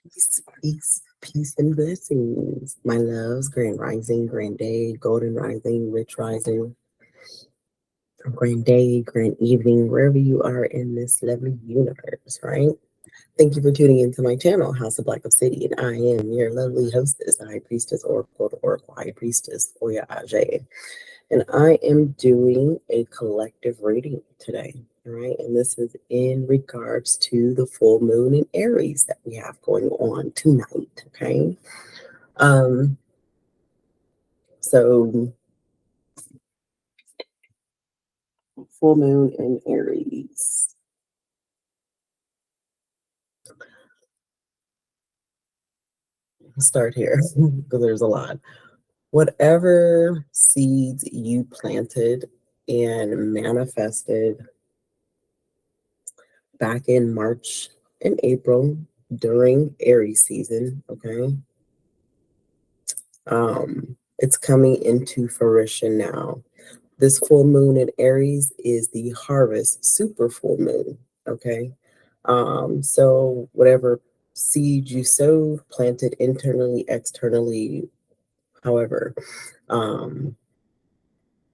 Peace, peace, peace, and blessings. My loves, grand rising, grand day, golden rising, rich rising, grand day, grand evening, wherever you are in this lovely universe, right? Thank you for tuning into my channel, House of Black Obsidian. I am your lovely hostess, the High Priestess Oracle, the Oracle High Priestess, Oya Ajay. And I am doing a collective reading today, all right? And this is in regards to the full moon in Aries that we have going on tonight, okay? So full moon in Aries. Let's start here because there's a lot. Whatever seeds you planted and manifested back in March and April during Aries season, okay? It's coming into fruition now. This full moon in Aries is the harvest super full moon, okay? So whatever seed you sowed, planted internally, externally, however,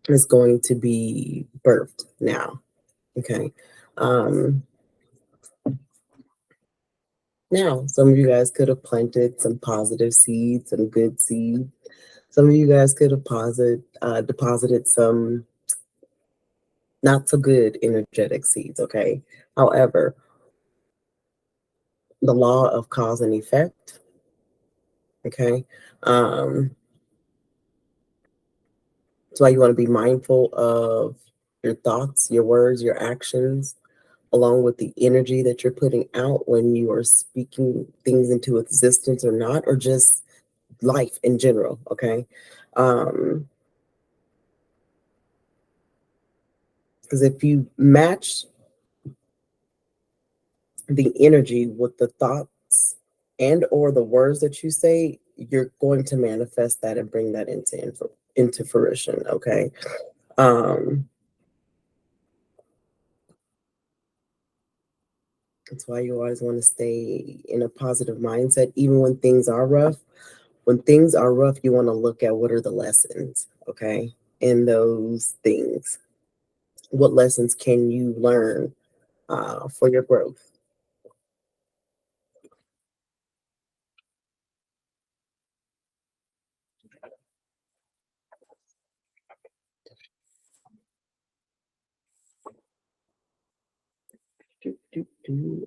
is going to be birthed now, okay? Now, some of you guys could have planted some positive seeds, some good seeds. Some of you guys could have deposited some not so good energetic seeds, okay? However, the law of cause and effect, okay? That's why you want to be mindful of your thoughts, your words, your actions, along with the energy that you're putting out when you are speaking things into existence or not, or just life in general, okay? Because if you match the energy with the thoughts and or the words that you say, you're going to manifest that and bring that into fruition, okay? That's why you always want to stay in a positive mindset, even when things are rough. When things are rough, you want to look at what are the lessons, okay, in those things. What lessons can you learn for your growth?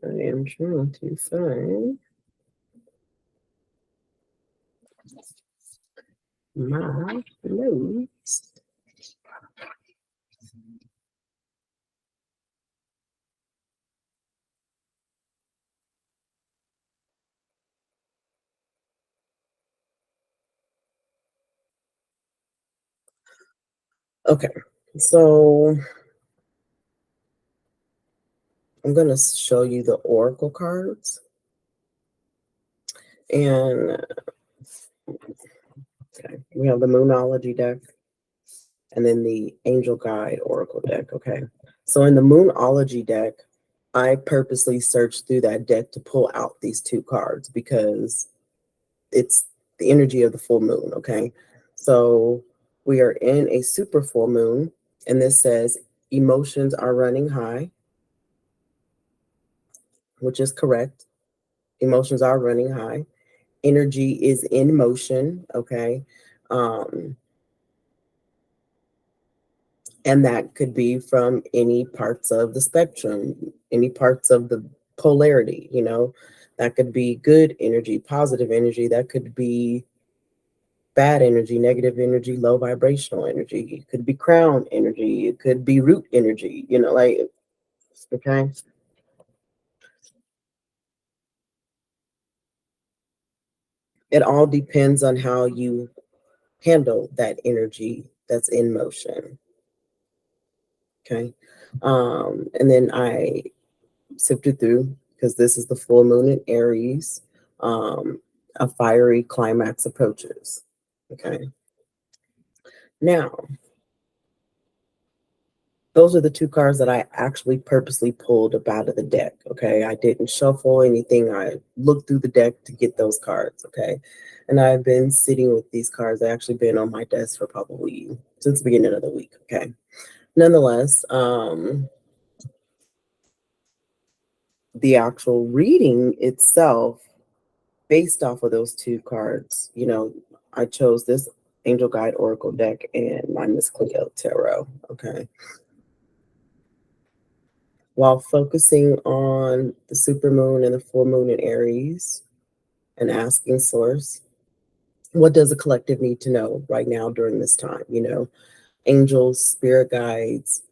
I am trying to find my notes. Okay, so I'm going to show you the oracle cards. And okay, we have the Moonology deck and then the Angel Guide Oracle deck, okay? So in the Moonology deck, I purposely searched through that deck to pull out these two cards because it's the energy of the full moon, okay? So we are in a super full moon, and this says emotions are running high, which is correct. Emotions are running high. Energy is in motion, okay? Um, and that could be from any parts of the spectrum, any parts of the polarity, you know? That could be good energy, positive energy. That could be bad energy, negative energy, low vibrational energy. It could be crown energy. It could be root energy, you know, like, okay. It all depends on how you handle that energy that's in motion. Okay. And then I sifted through because this is the full moon in Aries. A fiery climax approaches. Okay. Now, Those are the two cards that I actually purposely pulled up out of the deck, okay? I didn't shuffle anything. I looked through the deck to get those cards, okay? And I've been sitting with these cards. They've actually been on my desk for probably since the beginning of the week, okay? Nonetheless, the actual reading itself, based off of those two cards, you know, I chose this Angel Guide Oracle deck and my Miss Cleo Tarot, okay? While focusing on the supermoon and the full moon in Aries and asking Source, what does a collective need to know right now during this time? You know, angels, spirit guides,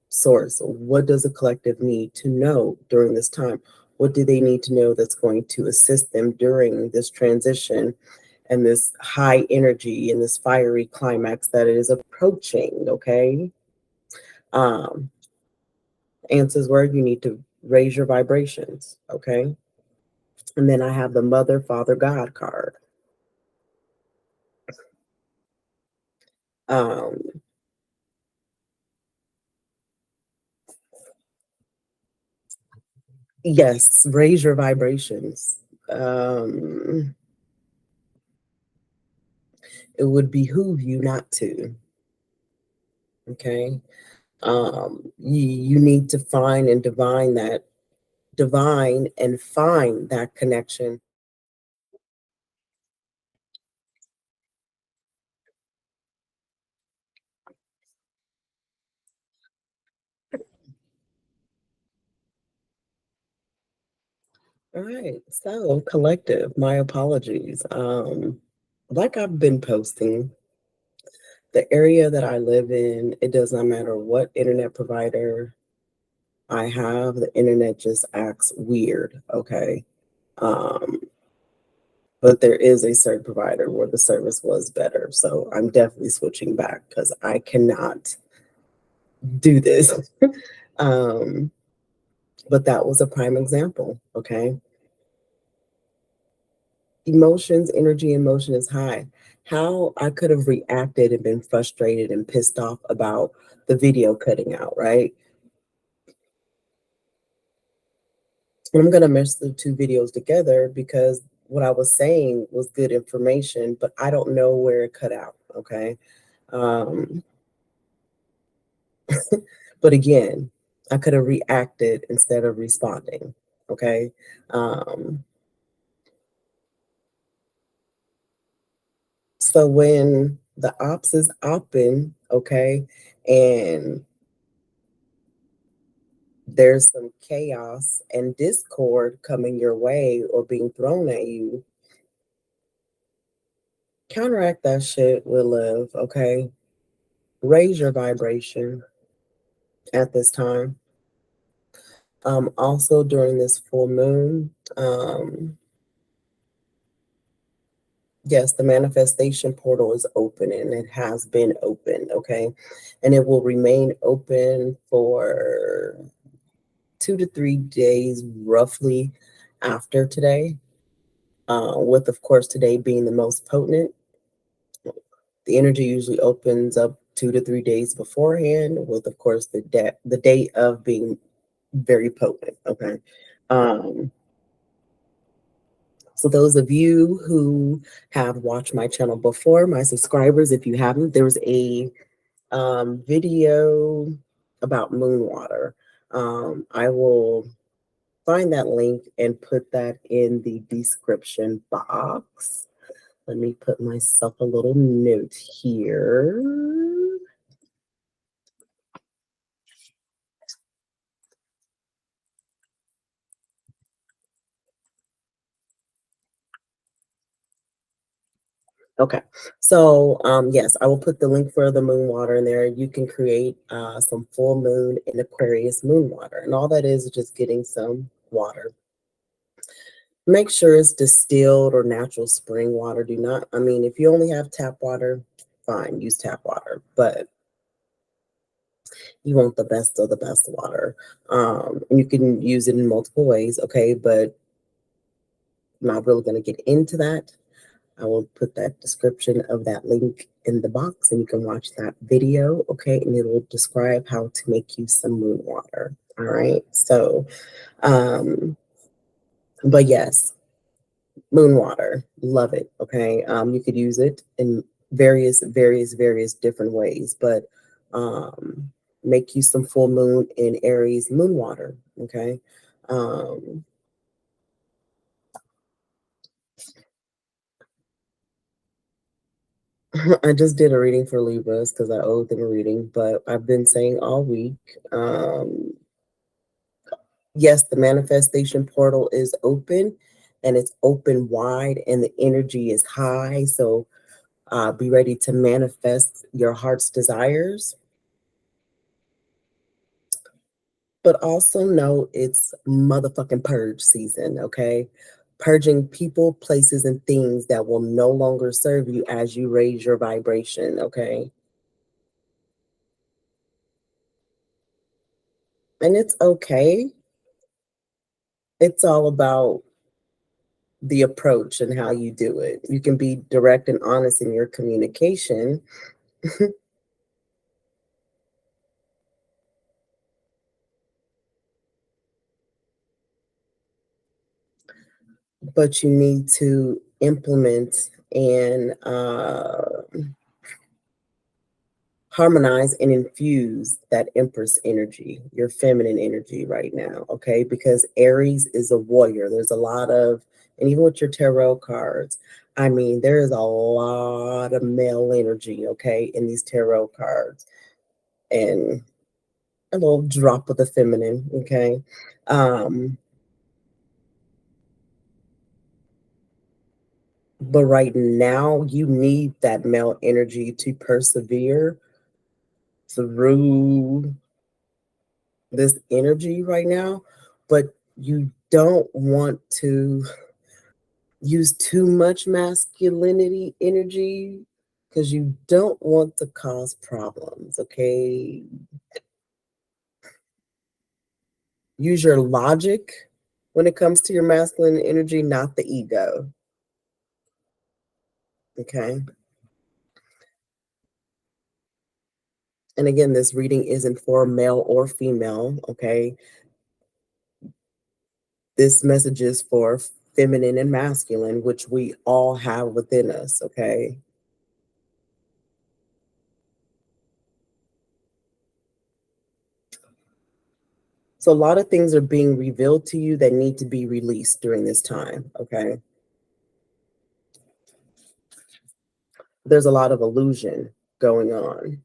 Source, what does a collective need to know during this time? What do they need to know that's going to assist them during this transition and this high energy and this fiery climax that it is approaching, okay? Um, Answers were you need to raise your vibrations, okay? And then I have the Mother, Father, God card. Um, yes, raise your vibrations. It would behoove you not to, okay? You need to find and divine and find that connection. All right, so collective, my apologies. Like I've been posting, the area that I live in, it does not matter what internet provider I have, the internet just acts weird, okay? Um, but there is a certain provider where the service was better. So I'm definitely switching back because I cannot do this. um, but that was a prime example, okay? Emotions, energy, emotion is high. How I could have reacted and been frustrated and pissed off about the video cutting out, right? And I'm going to mix the two videos together because what I was saying was good information, but I don't know where it cut out, okay? Um, but again, I could have reacted instead of responding, okay? Um, so when the ops is open, okay, and there's some chaos and discord coming your way or being thrown at you, counteract that shit with love, okay? Raise your vibration at this time. Also during this full moon, yes, the manifestation portal is open and it has been open, okay? And it will remain open for 2 to 3 days roughly after today, with, of course, today being the most potent. The energy usually opens up 2 to 3 days beforehand, with, of course, the date of being very potent, okay? Um, So those of you who have watched my channel before, my subscribers, if you haven't, there's a video about moon water. I will find that link and put that in the description box. Let me put myself a little note here. Okay, so yes, I will put the link for the moon water in there. You can create some full moon and Aquarius moon water, and all that is just getting some water. Make sure it's distilled or natural spring water. Do not, I mean, if you only have tap water, fine, use tap water, but you want the best of the best water. You can use it in multiple ways, okay, but I'm not really going to get into that. I will put that description of that link in the box and you can watch that video, okay? And it will describe how to make you some moon water, all right? So, but yes, moon water, love it, okay? You could use it in various different ways, but make you some full moon in Aries moon water, okay? Um, I just did a reading for Libras because I owe them a reading, but I've been saying all week, yes, the manifestation portal is open and it's open wide and the energy is high. So be ready to manifest your heart's desires. But also know it's motherfucking purge season, okay? Purging people, places, and things that will no longer serve you as you raise your vibration, okay? And it's okay. It's all about the approach and how you do it. You can be direct and honest in your communication, but you need to implement and harmonize and infuse that Empress energy, your feminine energy right now, okay? Because Aries is a warrior. There's a lot of, and even with your tarot cards, I mean, there is a lot of male energy, okay, in these tarot cards, and a little drop of the feminine, okay? Um, but right now, you need that male energy to persevere through this energy right now, but you don't want to use too much masculinity energy because you don't want to cause problems, okay? Use your logic when it comes to your masculine energy, not the ego, okay? And again, this reading isn't for male or female, okay? This message is for feminine and masculine, which we all have within us, okay? So a lot of things are being revealed to you that need to be released during this time, okay? There's a lot of illusion going on.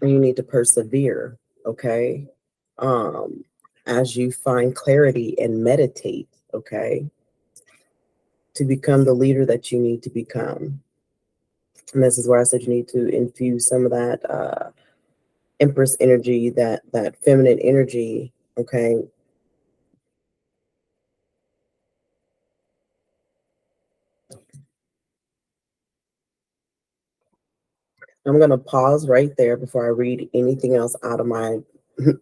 And you need to persevere, okay? Um, as you find clarity and meditate, okay? To become the leader that you need to become. And this is where I said you need to infuse some of that Empress energy, that feminine energy, okay? I'm gonna pause right there before I read anything else out of my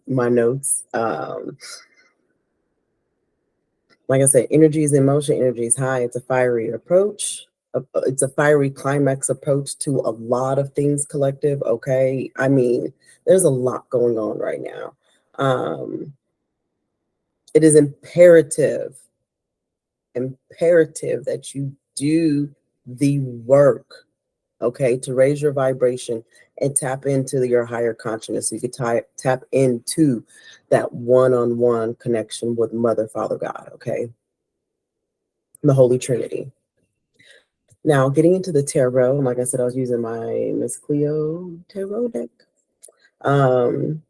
my notes. Like I said, energy is emotion, energy is high. It's a fiery approach. It's a fiery climax approach to a lot of things collective. Okay. I mean, there's a lot going on right now. It is imperative that you do the work, okay, to raise your vibration and tap into your higher consciousness. So you could tap into that one-on-one connection with Mother, Father, God, okay? The Holy Trinity. Now, getting into the tarot, like I said, I was using my Miss Cleo tarot deck. Um,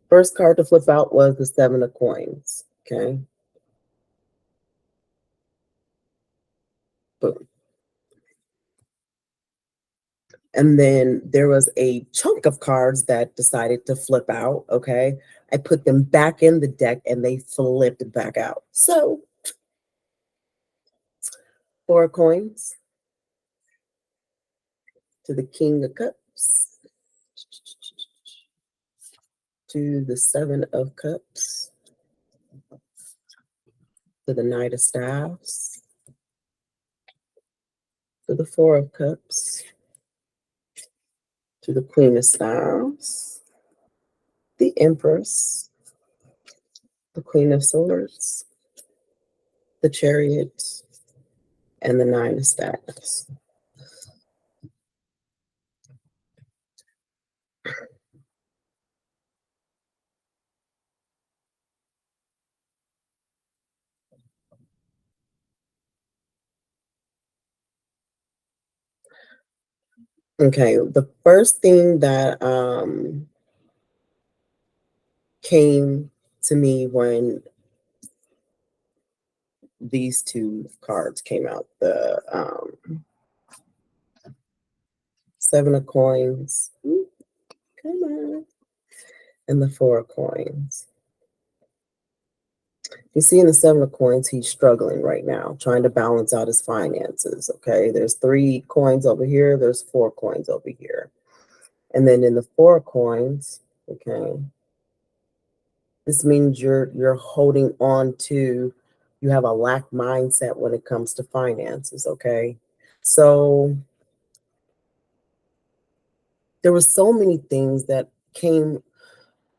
First card to flip out was the Seven of Coins, okay? Boom. And then there was a chunk of cards that decided to flip out, okay? I put them back in the deck and they flipped back out. So, 4 coins to the King of Cups, to the Seven of Cups, to the Knight of Staffs, to the Four of Cups, to the Queen of Staffs, the Empress, the Queen of Swords, the Chariot, and the Nine of Staffs. Okay, the first thing that came to me when these two cards came out, the Seven of Coins, come on, and the Four of Coins. You see in the Seven of Coins, he's struggling right now, trying to balance out his finances, okay? There's 3 coins over here, there's 4 coins over here. And then in the Four of Coins, okay, this means you're holding on to, you have a lack mindset when it comes to finances, okay? So there were so many things that came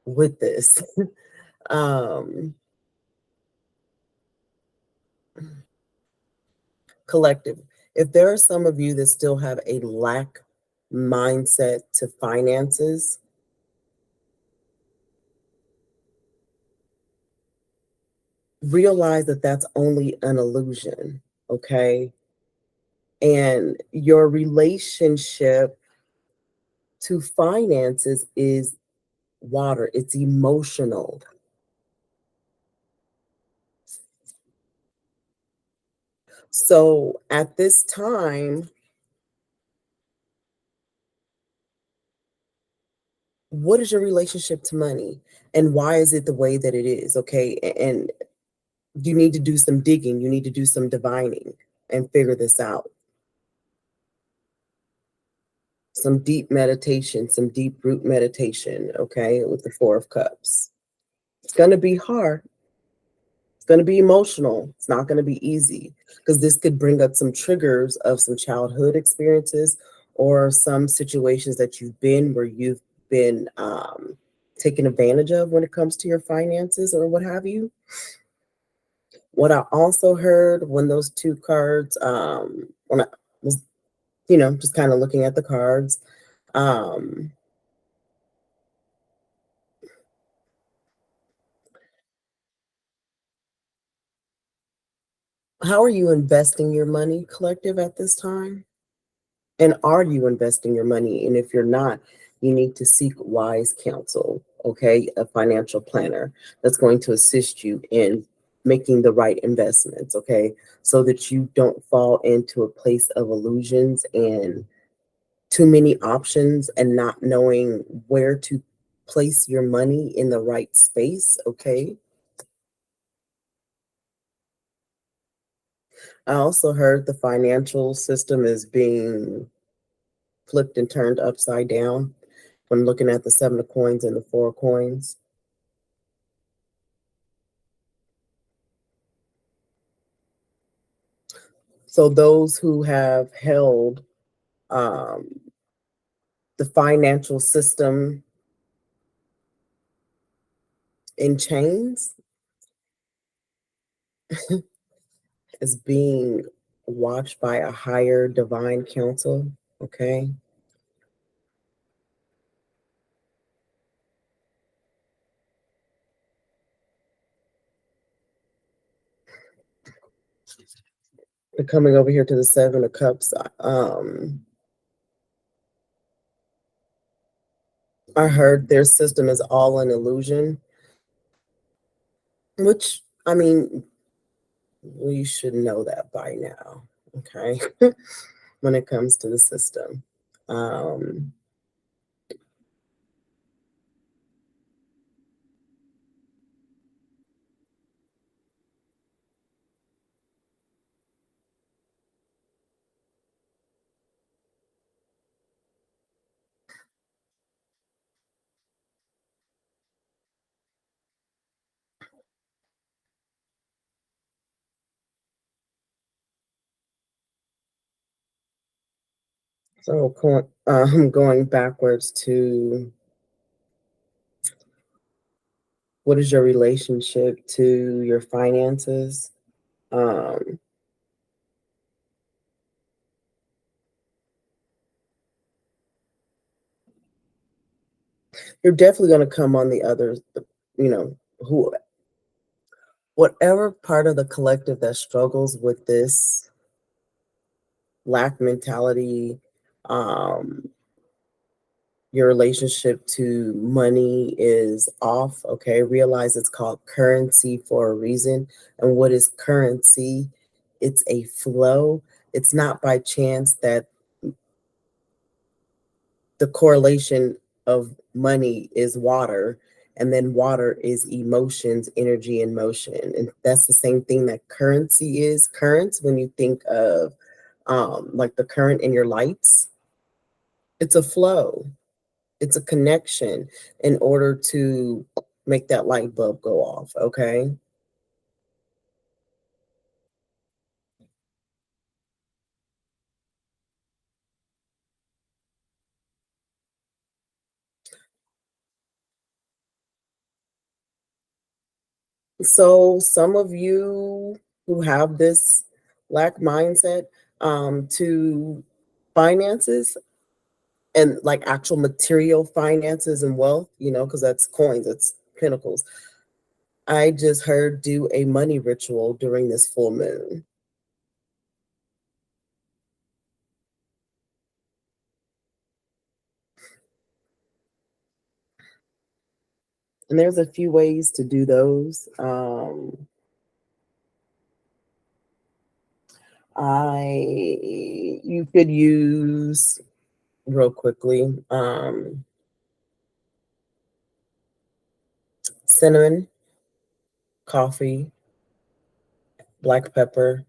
with this. Collective. If there are some of you that still have a lack mindset to finances, realize that that's only an illusion, okay? And your relationship to finances is water, it's emotional. So at this time, what is your relationship to money? And why is it the way that it is? Okay. And you need to do some digging, you need to do some divining and figure this out. Some deep meditation, some deep root meditation, okay, with the Four of Cups. It's going to be hard. It's going to be emotional. It's not going to be easy because this could bring up some triggers of some childhood experiences or some situations that you've been where you've been taken advantage of when it comes to your finances or what have you. What I also heard when those two cards, when I was, just kind of looking at the cards, um, how are you investing your money, collective, at this time? And are you investing your money? And if you're not, you need to seek wise counsel, okay? A financial planner that's going to assist you in making the right investments, okay? So that you don't fall into a place of illusions and too many options and not knowing where to place your money in the right space, okay? I also heard the financial system is being flipped and turned upside down when looking at the Seven of Coins and the Four of Coins. So those who have held um, the financial system in chains is being watched by a higher divine council, okay? They're coming over here to the Seven of Cups. I heard their system is all an illusion, which, I mean, we should know that by now, okay? When it comes to the system. Um, So going backwards to what is your relationship to your finances? Um, you're definitely going to come on the others, you know, who, whatever part of the collective that struggles with this lack mentality, um, your relationship to money is off, okay? Realize it's called currency for a reason. And what is currency? It's a flow. It's not by chance that the correlation of money is water, and then water is emotions, energy, and motion. And that's the same thing that currency is. Currents, when you think of like the current in your lights, it's a flow. It's a connection in order to make that light bulb go off, okay? So some of you who have this lack mindset to finances and like actual material finances and wealth, you know, because that's coins, it's pinnacles. I just heard do a money ritual during this full moon. And there's a few ways to do those. You could use real quickly cinnamon, coffee, black pepper,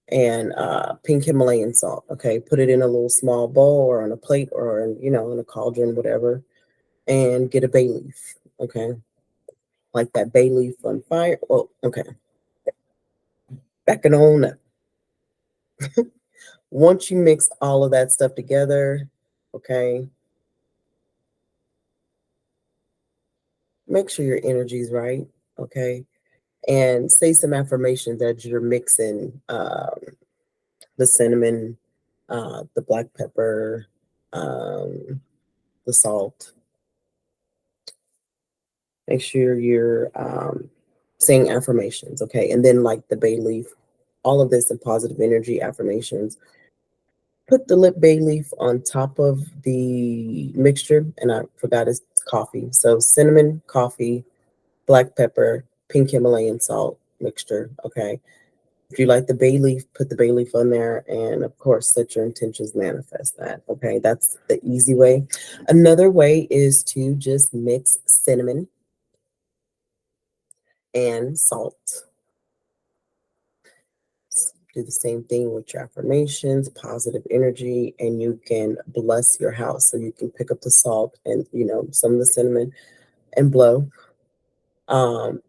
and pink Himalayan salt. Okay, put it in a little small bowl or on a plate or in a cauldron, whatever, and get a bay leaf. Okay, like that bay leaf on fire. Oh, okay, back it on up. Once you mix all of that stuff together, okay, make sure your energy's right. Okay, and say some affirmations as you're mixing the cinnamon, the black pepper, um, the salt. Make sure you're saying affirmations, okay? And then, like the bay leaf, all of this in positive energy affirmations. Put the lip bay leaf on top of the mixture, and I forgot it's coffee. So, cinnamon, coffee, black pepper, pink Himalayan salt mixture, okay? If you like the bay leaf, put the bay leaf on there, and of course, set your intentions, manifest that. Okay, that's the easy way. Another way is to just mix cinnamon and salt. Do the same thing with your affirmations, positive energy, and you can bless your house. So you can pick up the salt and some of the cinnamon and blow um,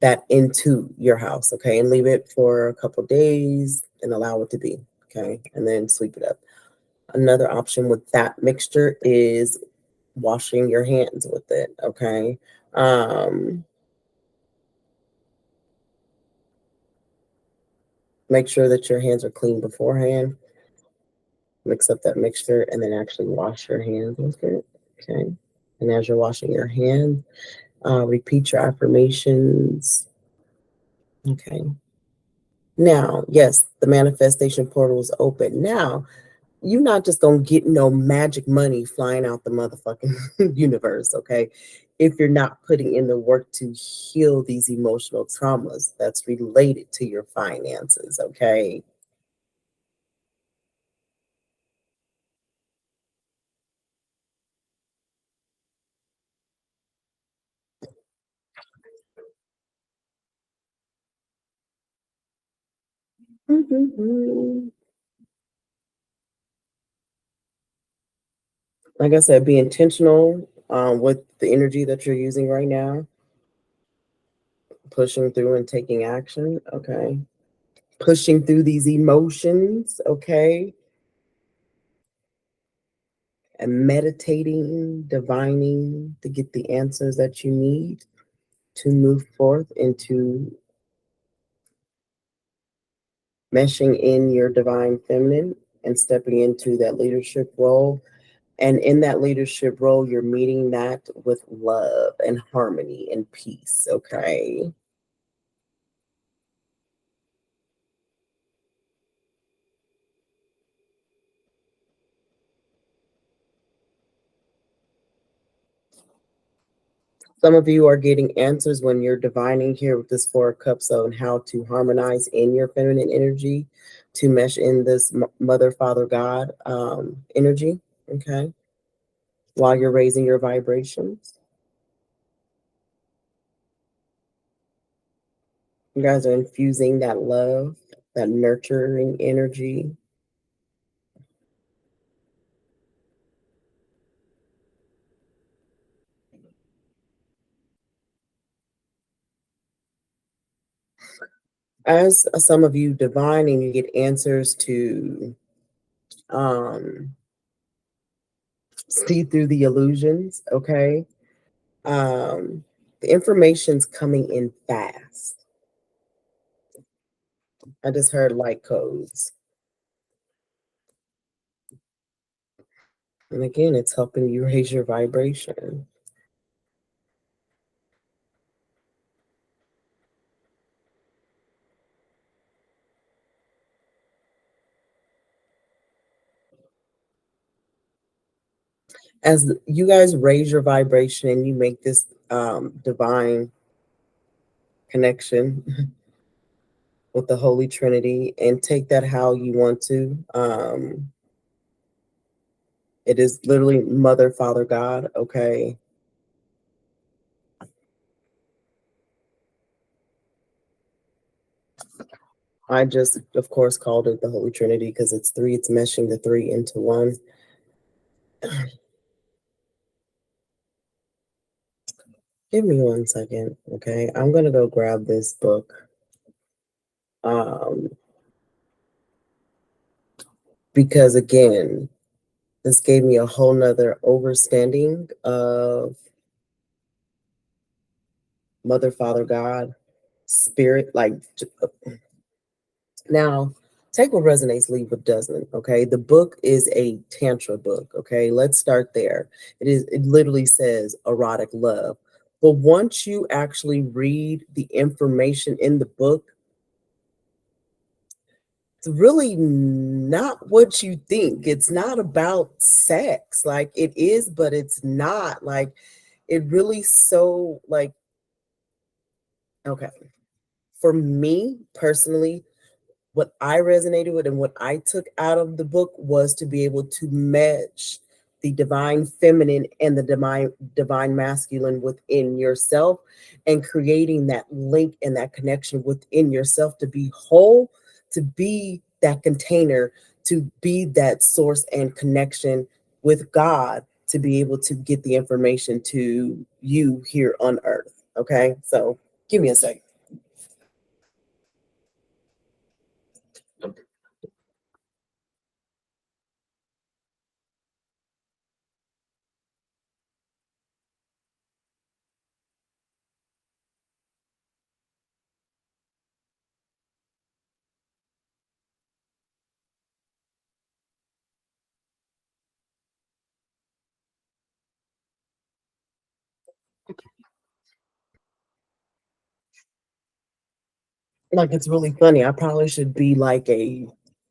that into your house. Okay, and leave it for a couple days and allow it to be. Okay, and then sweep it up. Another option with that mixture is washing your hands with it, okay? Make sure that your hands are clean beforehand. Mix up that mixture and then actually wash your hands with it, okay? And as you're washing your hands, repeat your affirmations, okay? Now, yes, the manifestation portal is open. Now, you're not just gonna get no magic money flying out the motherfucking universe, okay? If you're not putting in the work to heal these emotional traumas that's related to your finances, okay? Mhm. Like I said, be intentional with the energy that you're using right now, pushing through and taking action, okay? Pushing through these emotions, okay? and meditating, divining to get the answers that you need to move forth into meshing in your divine feminine and stepping into that leadership role. And in that leadership role, you're meeting that with love and harmony and peace, okay? Some of you are getting answers when you're divining here with this Four of Cups on how to harmonize in your feminine energy to mesh in this Mother, Father, God energy, okay? While you're raising your vibrations. You guys are infusing that love, that nurturing energy. As some of you divine and you get answers to see through the illusions, okay? The information's coming in fast. I just heard light codes. And again, it's helping you raise your vibration. As you guys raise your vibration and you make this divine connection with the Holy Trinity and take that how you want to. It is literally Mother, Father, God, okay? I just, of course, called it the Holy Trinity because it's three, it's meshing the three into one. Give me 1 second, okay? I'm gonna go grab this book. Because again, this gave me a whole nother understanding of Mother, Father, God, Spirit. Like, now, take what resonates, leave what doesn't. Okay, the book is a tantra book. Okay, let's start there. It literally says erotic love, but once you actually read the information in the book, it's really not what you think. It's not about sex. Like, it is, but it's not. Like, it really so like, okay. For me personally, what I resonated with and what I took out of the book was to be able to mesh the divine feminine and the divine masculine within yourself, and creating that link and that connection within yourself to be whole, to be that container, to be that source and connection with God, to be able to get the information to you here on earth. Okay, so give me a second. Like, it's really funny. I probably should be like a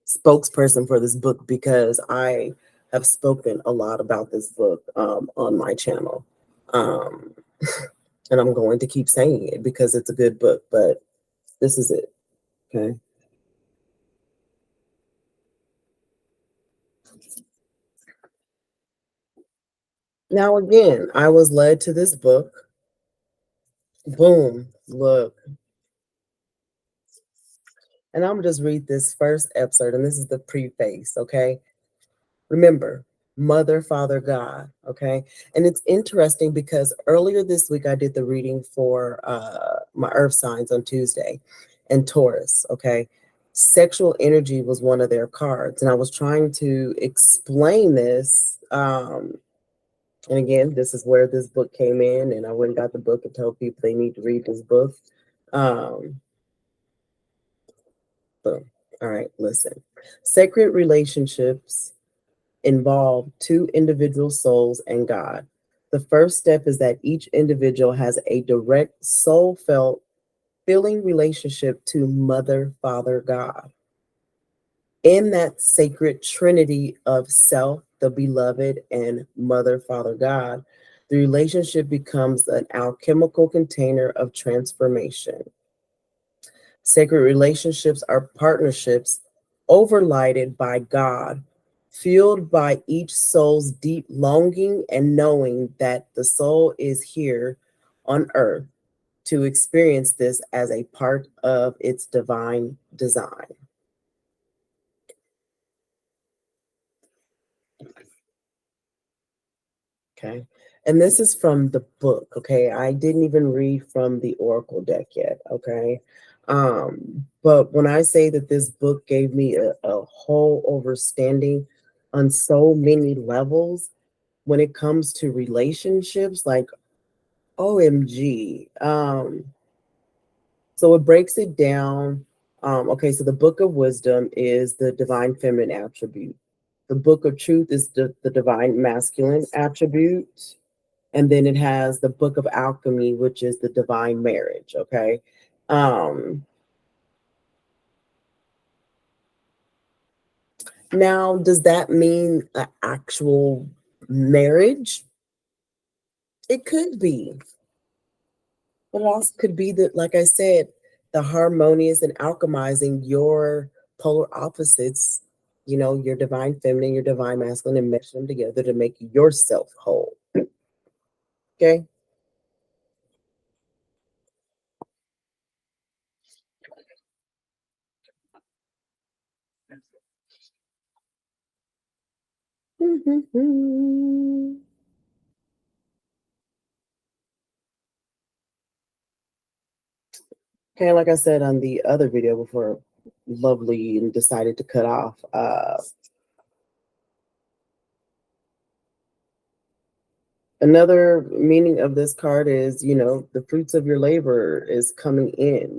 spokesperson for this book because I have spoken a lot about this book on my channel. Um, and I'm going to keep saying it because it's a good book, but this is it. Okay. Now, again, I was led to this book. Boom. Look. And I'm going to just read this first excerpt, and this is the preface. Okay. Remember, Mother, Father, God, okay? And it's interesting because earlier this week I did the reading for my earth signs on Tuesday and Taurus, okay? Sexual energy was one of their cards. And I was trying to explain this. And again, this is where this book came in, and I went and got the book and told people they need to read this book. Boom. All right, listen. Sacred relationships involve two individual souls and God. The first step is that each individual has a direct soul felt feeling relationship to Mother, Father, God. In that sacred trinity of self, the beloved, and Mother, Father, God, the relationship becomes an alchemical container of transformation. Sacred relationships are partnerships overlighted by God, fueled by each soul's deep longing and knowing that the soul is here on earth to experience this as a part of its divine design. Okay. And this is from the book. Okay. I didn't even read from the Oracle deck yet. Okay. But when I say that this book gave me a whole understanding on so many levels when it comes to relationships, like OMG. So it breaks it down. Okay, so the book of wisdom is the divine feminine attribute. The book of truth is the divine masculine attribute. And then it has the book of alchemy, which is the divine marriage. Okay. Now, does that mean an actual marriage? It could be. But it also could be that, like I said, the harmonious and alchemizing your polar opposites, your divine feminine, your divine masculine, and mesh them together to make yourself whole. Okay. Okay, like I said on the other video before Lovely and decided to cut off, another meaning of this card is, the fruits of your labor is coming in.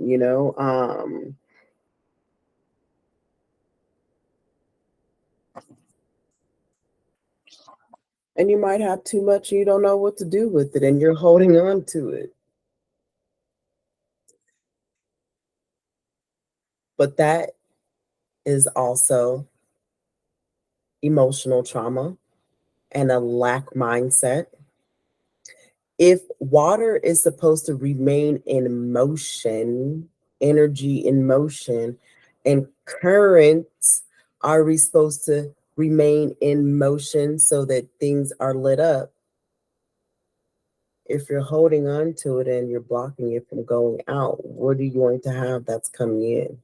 And you might have too much and you don't know what to do with it and you're holding on to it. But that is also emotional trauma and a lack mindset. If water is supposed to remain in motion, energy in motion, and currents are we supposed to remain in motion so that things are lit up? If you're holding on to it and you're blocking it from going out, what are you going to have that's coming in?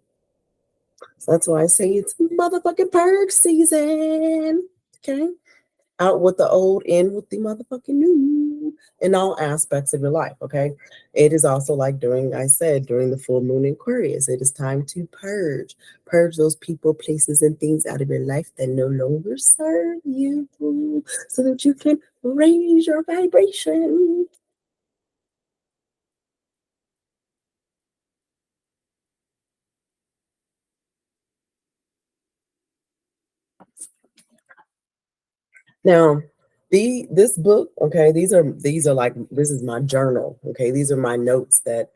So that's why I say it's motherfucking purge season. Okay. Out with the old, in with the motherfucking new in all aspects of your life. Okay. It is also like during the full moon in Aquarius, it is time to purge those people, places, and things out of your life that no longer serve you so that you can raise your vibration. Now, this book, okay, these are like, this is my journal. Okay, these are my notes that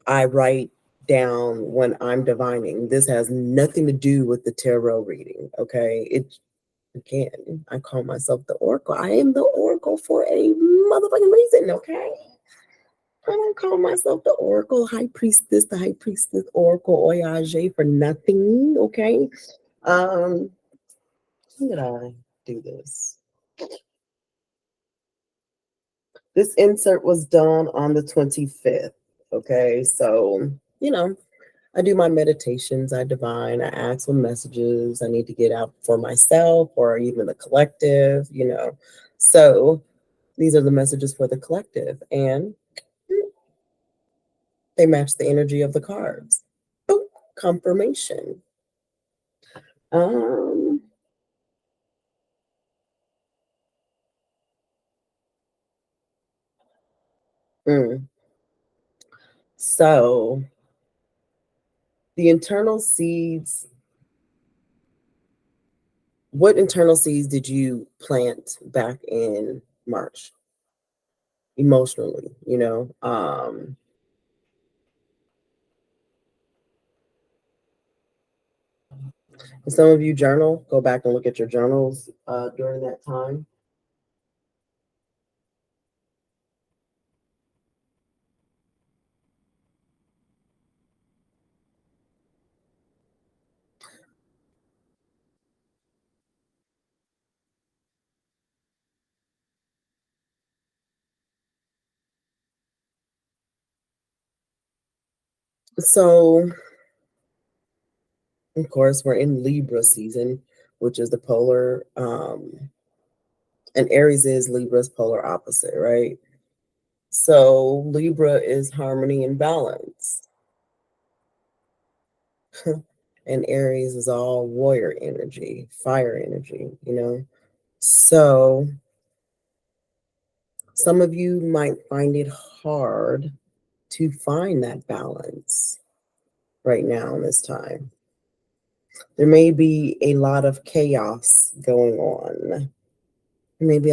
I write down when I'm divining. This has nothing to do with the tarot reading. Okay. It again, I call myself the Oracle. I am the Oracle for a motherfucking reason. Okay. I don't call myself the Oracle High Priestess, the High Priestess Oracle Oyage for nothing. Okay. When did I do this? This insert was done on the 25th. Okay. So, I do my meditations, I divine, I ask what messages I need to get out for myself or even the collective. So these are the messages for the collective, and they match the energy of the cards. Boop. confirmation. Um, mm. So the internal seeds, what internal seeds did you plant back in March? Emotionally, some of you journal, go back and look at your journals during that time. So, of course, we're in Libra season, which is the polar, and Aries is Libra's polar opposite, right? So Libra is harmony and balance, and Aries is all warrior energy, fire energy. So some of you might find it hard to find that balance right now in this time. There may be a lot of chaos going on. Maybe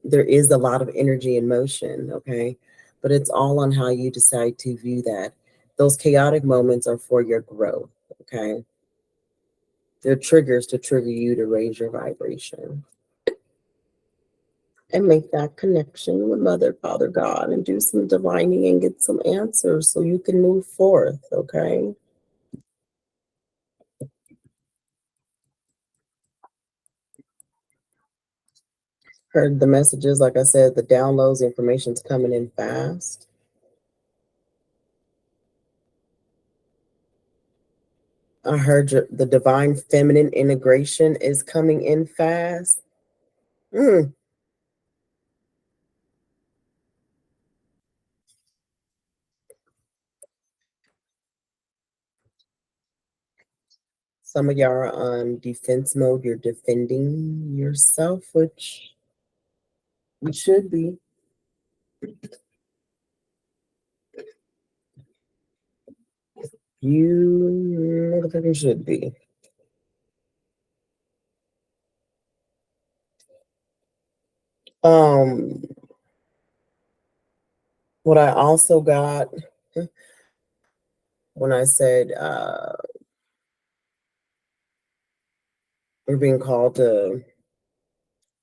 there is a lot of energy in motion, okay? But it's all on how you decide to view that. Those chaotic moments are for your growth, okay? They're triggers to trigger you to raise your vibration and make that connection with Mother, Father, God, and do some divining and get some answers so you can move forth, okay? Heard the messages, like I said, the downloads, information's coming in fast. I heard the divine feminine integration is coming in fast. Mm. Some of y'all are on defense mode. You're defending yourself, which you should be. You motherfucking should be. Um, what I also got when I said we're being called to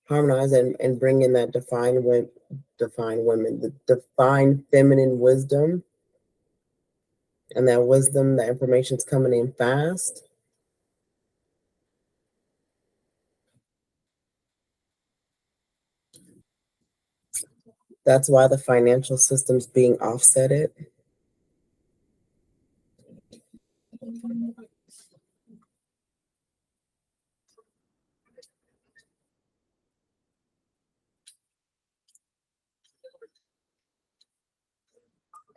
harmonize and bring in that define women, the divine feminine wisdom, and that wisdom, that information's coming in fast. That's why the financial system's being offsetted.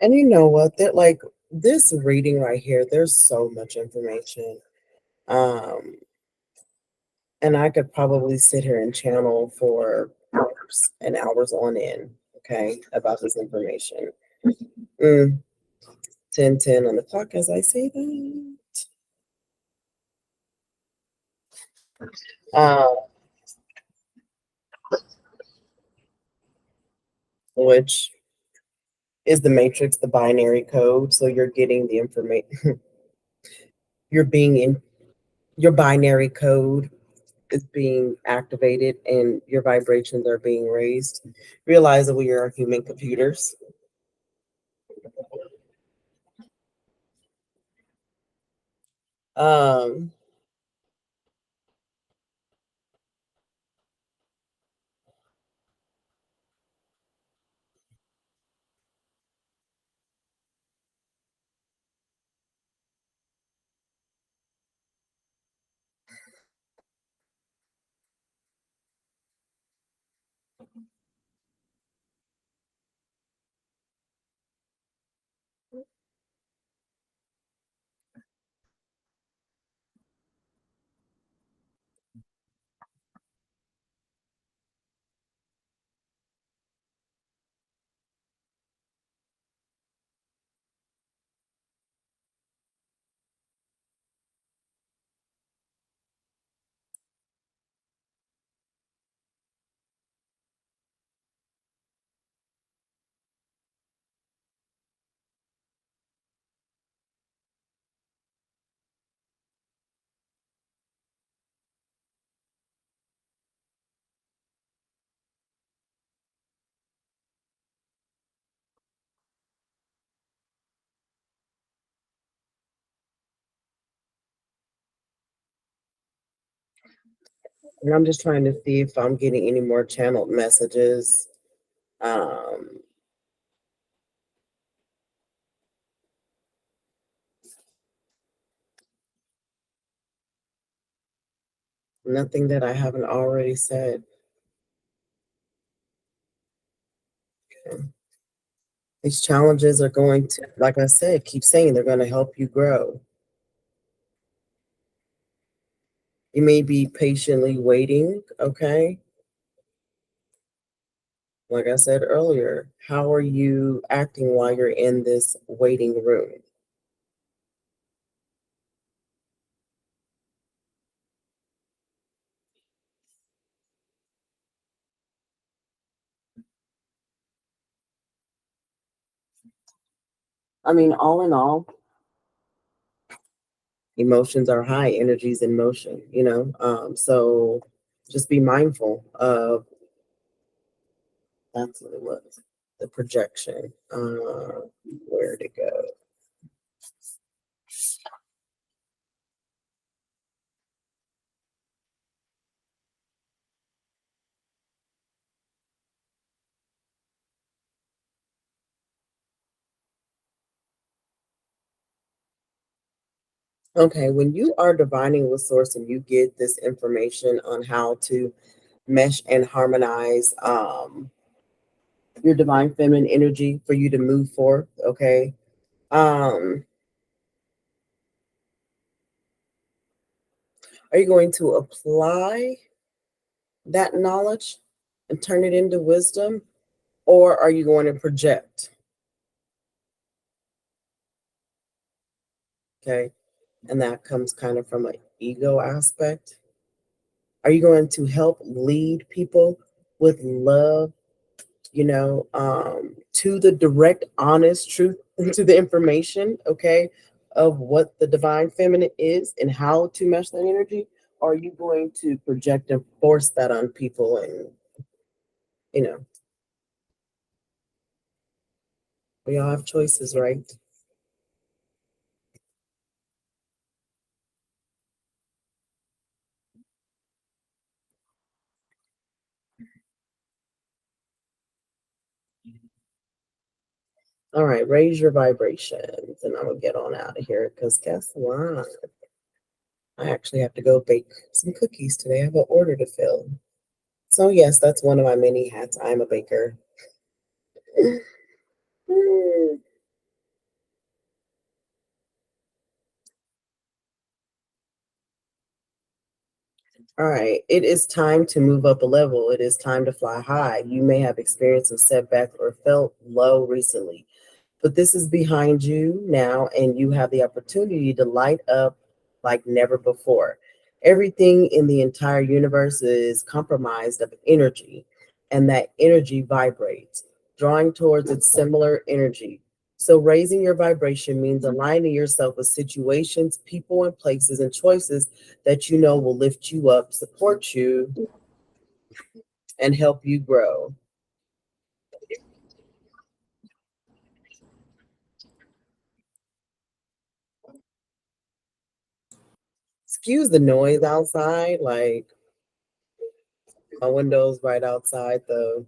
And you know what? That like this reading right here, there's so much information. Um, and I could probably sit here and channel for hours and hours on end, okay, about this information. 10:10 on the clock as I say that. Uh, which is the matrix, the binary code. So you're getting the information, you're being in your binary code is being activated and your vibrations are being raised. Realize that we are human computers. Um, And I'm just trying to see if I'm getting any more channeled messages. Um, Nothing that I haven't already said. Okay. These challenges are going to, like I said, keep saying they're going to help you grow. You may be patiently waiting, okay? Like I said earlier, how are you acting while you're in this waiting room? I mean, all in all, emotions are high, energies in motion, you know? So just be mindful of, that's what it was, the projection. Where'd it go? Okay, when you are divining with source and you get this information on how to mesh and harmonize your divine feminine energy for you to move forth, okay? Are you going to apply that knowledge and turn it into wisdom, or are you going to project? Okay, and that comes kind of from an ego aspect. Are you going to help lead people with love, to the direct, honest truth, to the information, okay, of what the divine feminine is and how to mesh that energy? Or are you going to project and force that on people? And, you know, we all have choices, right? All right, raise your vibrations, and I'm gonna get on out of here because guess what? I actually have to go bake some cookies today. I have an order to fill. So yes, that's one of my many hats. I'm a baker. All right, it is time to move up a level. It is time to fly high. You may have experienced a setback or felt low recently, but this is behind you now, and you have the opportunity to light up like never before. Everything in the entire universe is compromised of energy, and that energy vibrates, drawing towards its similar energy. So, raising your vibration means aligning yourself with situations, people, and places and choices that you know will lift you up, support you, and help you grow. Excuse the noise outside, like my window's right outside the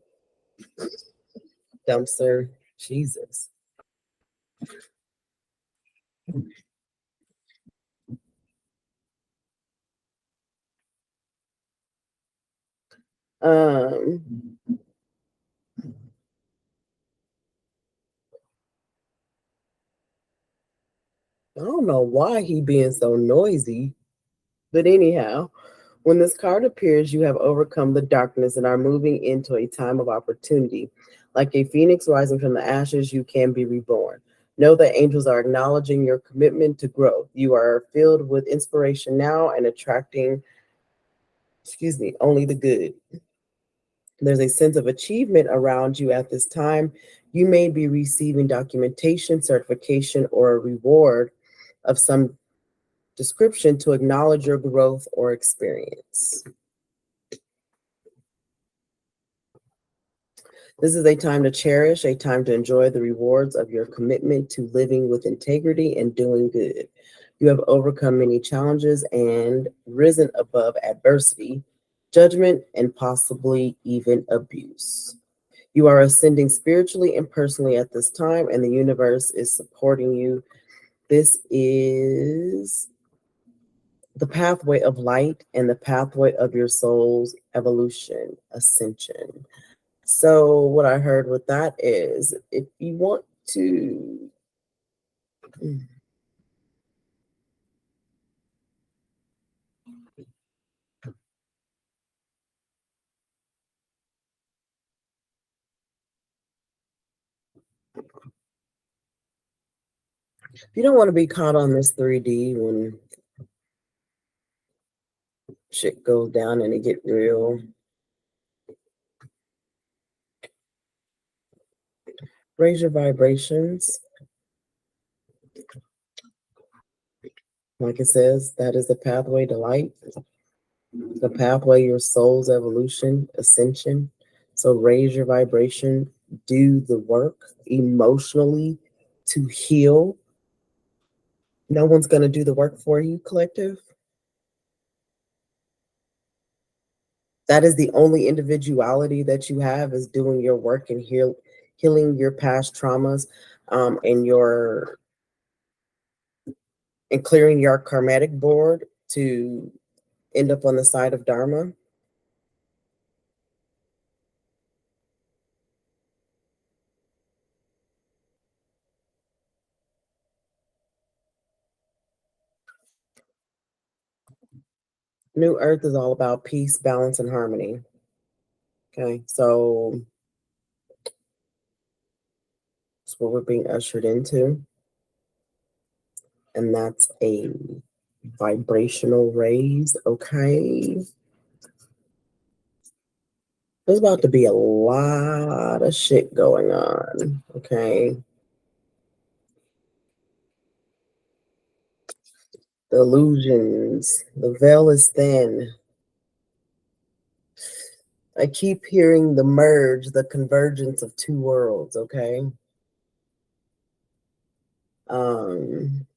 dumpster. Jesus. Um, I don't know why he being so noisy, but anyhow, when this card appears, you have overcome the darkness and are moving into a time of opportunity. Like a phoenix rising from the ashes, you can be reborn. Know that angels are acknowledging your commitment to growth. You are filled with inspiration now and attracting, only the good. There's a sense of achievement around you at this time. You may be receiving documentation, certification, or a reward of some description to acknowledge your growth or experience. This is a time to cherish, a time to enjoy the rewards of your commitment to living with integrity and doing good. You have overcome many challenges and risen above adversity. judgment, and possibly even abuse. You are ascending spiritually and personally at this time, and the universe is supporting you. This is the pathway of light and the pathway of your soul's evolution, ascension. So, what I heard with that is if you want to, if you don't want to be caught on this 3D when shit goes down and it get real, raise your vibrations. Like it says, that is the pathway to light, the pathway, your soul's evolution, ascension. So raise your vibration, do the work emotionally to heal. No one's going to do the work for you, collective. That is the only individuality that you have, is doing your work and healing your past traumas, and clearing your karmatic board to end up on the side of Dharma. New Earth is all about peace, balance, and harmony. Okay, so that's what we're being ushered into. And that's a vibrational raise, okay? There's about to be a lot of shit going on, okay? The illusions, the veil is thin. I keep hearing the merge, the convergence of two worlds, okay? Um,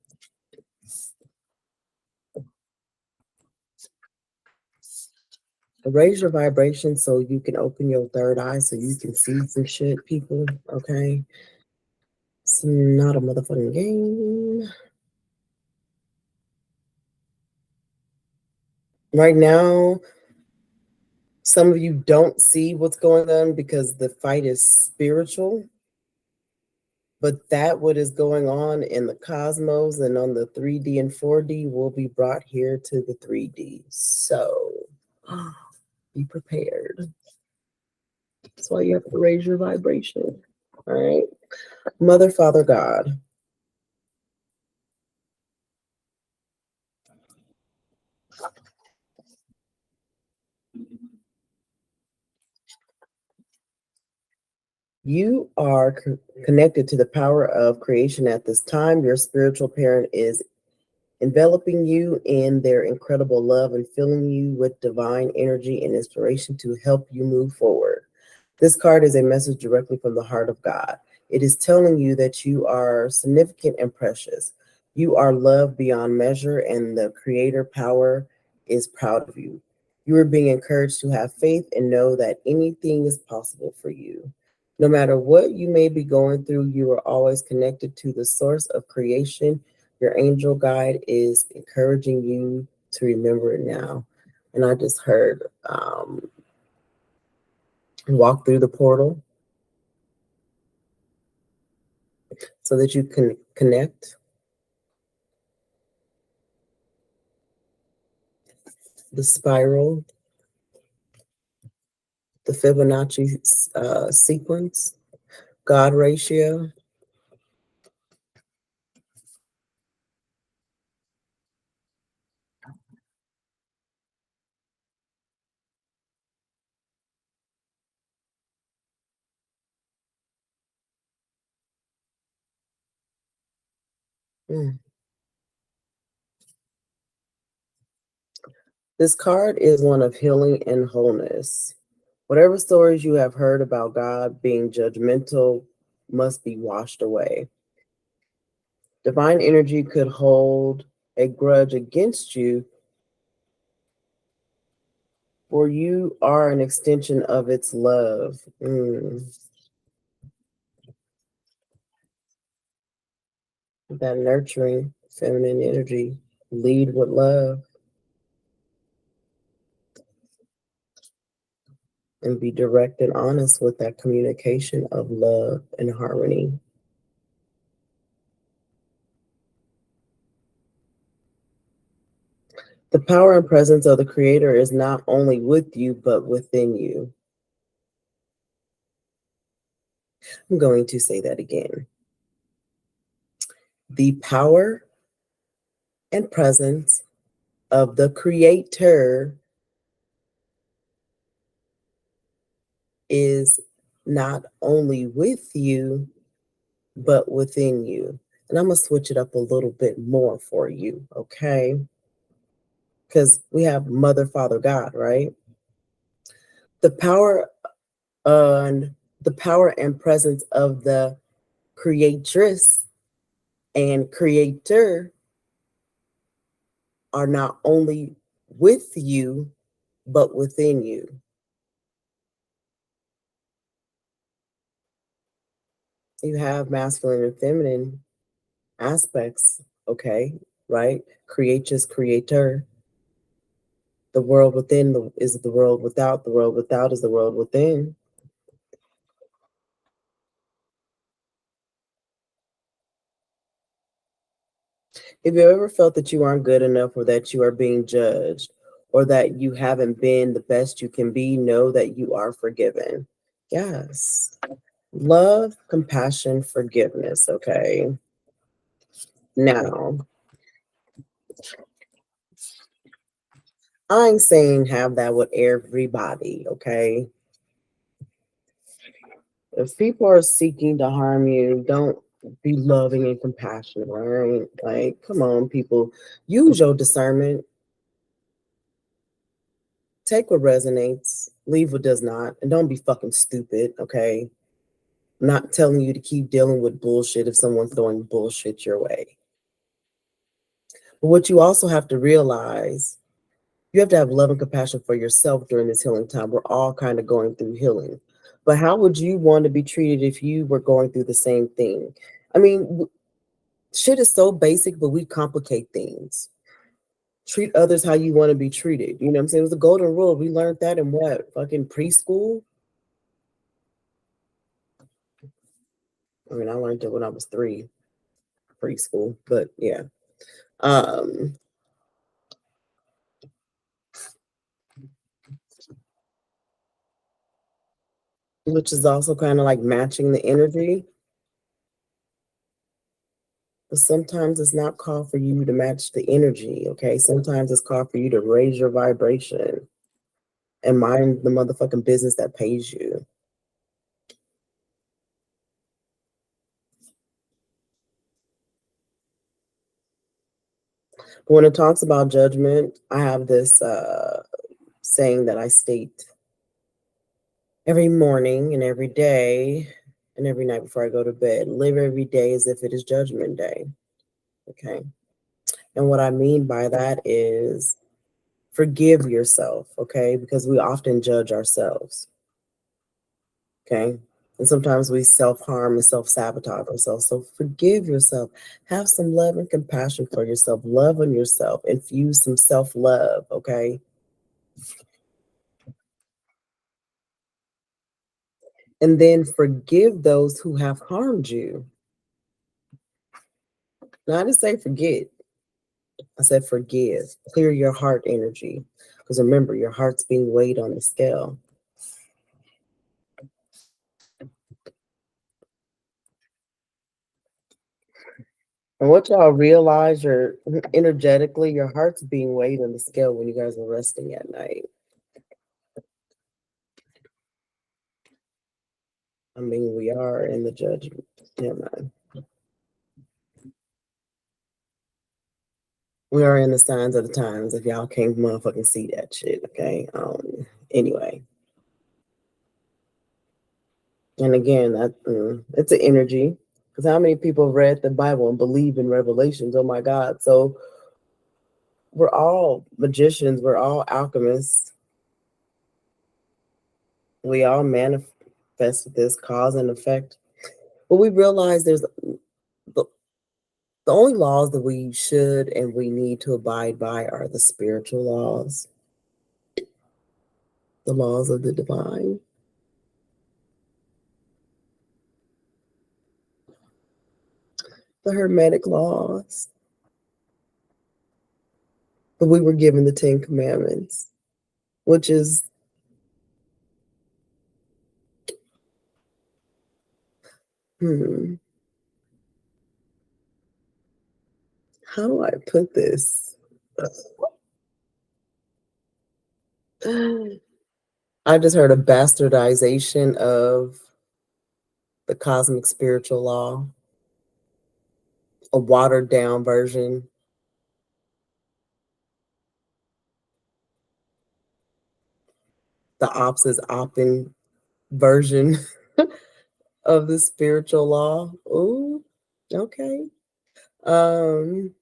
Raise your vibration so you can open your third eye so you can see some shit, people, okay? It's not a motherfucking game. Right now, some of you don't see what's going on because the fight is spiritual, but that what is going on in the cosmos and on the 3D and 4D will be brought here to the 3D. So be prepared. That's why you have to raise your vibration. All right. Mother, Father, God. You are connected to the power of creation at this time. Your spiritual parent is enveloping you in their incredible love and filling you with divine energy and inspiration to help you move forward. This card is a message directly from the heart of God. It is telling you that you are significant and precious. You are loved beyond measure, and the creator power is proud of you. You are being encouraged to have faith and know that anything is possible for you. No matter what you may be going through, you are always connected to the source of creation. Your angel guide is encouraging you to remember it now. And I just heard walk through the portal so that you can connect the spiral, the Fibonacci sequence, God ratio. Mm. This card is one of healing and wholeness. Whatever stories you have heard about God being judgmental must be washed away. Divine energy could hold a grudge against you For you are an extension of its love. That nurturing feminine energy. Lead with love and be direct and honest with that communication of love and harmony. The power and presence of the Creator is not only with you, but within you. I'm going to say that again. The power and presence of the Creator is not only with you, but within you. And I'm going to switch it up a little bit more for you, okay? Because we have Mother, Father, God, right? The power and presence of the Creatress and Creator are not only with you, but within you. You have masculine and feminine aspects, okay, right? Creatress, Creator. The world within is the world without. The world without is the world within. If you ever felt that you aren't good enough or that you are being judged or that you haven't been the best you can be, know that you are forgiven. Yes. Love, compassion, forgiveness, okay? Now, I ain't saying have that with everybody, okay? If people are seeking to harm you, don't be loving and compassionate, all right? Like, come on, people. Use your discernment. Take what resonates, leave what does not, and don't be fucking stupid, okay? I'm not telling you to keep dealing with bullshit if someone's throwing bullshit your way. But what you also have to realize, you have to have love and compassion for yourself during this healing time. We're all kind of going through healing. But how would you want to be treated if you were going through the same thing? I mean, shit is so basic, but we complicate things. Treat others how you want to be treated. You know what I'm saying? It was the golden rule. We learned that in what? Fucking preschool? I mean, I learned it when I was 3, preschool, but yeah. Um, which is also kind of like matching the energy. But sometimes it's not called for you to match the energy, okay? Sometimes it's called for you to raise your vibration and mind the motherfucking business that pays you. When it talks about judgment, I have this saying that I state every morning and every day and every night before I go to bed. Live every day as if it is judgment day, okay? And what I mean by that is forgive yourself, okay? Because we often judge ourselves, okay? And sometimes we self-harm and self-sabotage ourselves. So forgive yourself. Have some love and compassion for yourself. Love on yourself. Infuse some self-love, okay? And then forgive those who have harmed you. Not to say forget. I said forgive. Clear your heart energy. Because remember, your heart's being weighed on the scale. And what y'all realize, your energetically, your heart's being weighed on the scale when you guys are resting at night. I mean, we are in the judgment. Yeah, man. We are in the signs of the times. If y'all can't motherfucking see that shit, okay? Anyway. And again, it's an energy. Because how many people read the Bible and believe in revelations? Oh my God. So we're all magicians, we're all alchemists. We all manifest this cause and effect. But we realize the, the only laws that we should and we need to abide by are the spiritual laws, the laws of the divine. The Hermetic laws. But we were given the 10 Commandments, which is how do I put this? I just heard a bastardization of the cosmic spiritual law, a watered down version. The ops is opping version of the spiritual law. Ooh, okay. I'm